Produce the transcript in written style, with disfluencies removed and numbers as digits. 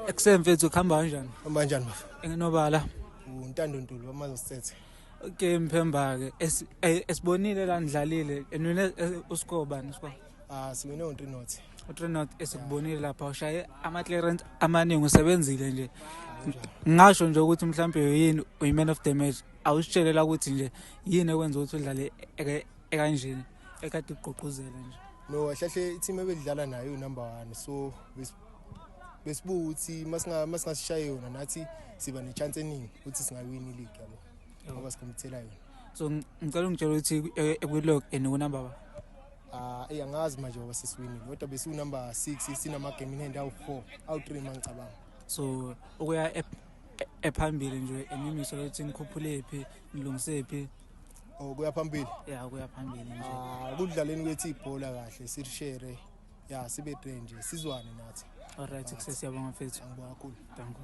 Ekusemfethu kuhamba kanjani? Hamba kanjani bafo? Enginobala. Untando Ntulu amazosithethe. Okay Mphemba ke esibonile la ndlalile enwene uSkobani squad. Siwine u3 not. U3 not esikubonile lapha ushaye ama clearance amaningi usebenzile nje. Ngisho nje ukuthi mhlambe yini uyiman of the match. Awusitshelela ukuthi nje yini ekwenza ukuthi udlale ekanjeni ekade uqoquzela nje. No, hlahle i-team ebedlala nayo number 1 so besibuka ukuthi masingasishaye yona nathi siba nechance eningi ukuthi singawini league yabo. Ngoba sikomthela yona. So ngicela ungitshela ukuthi ekulog number ba. Angazi manje ngoba sisiwinile kodwa bese number 6 sinama game in hand awu4 awu3 mangicabanga. So ukuya ephambili nje enimiso lethi nikhuphule phi nilungise phi kuya phambili. Kuya phambili nje. Kudlaleni kwethi ibhola kahle sishare sibe train nje sizwane nathi. Alright, success yabonga mfethu. Ngibonga kakhulu. Danko.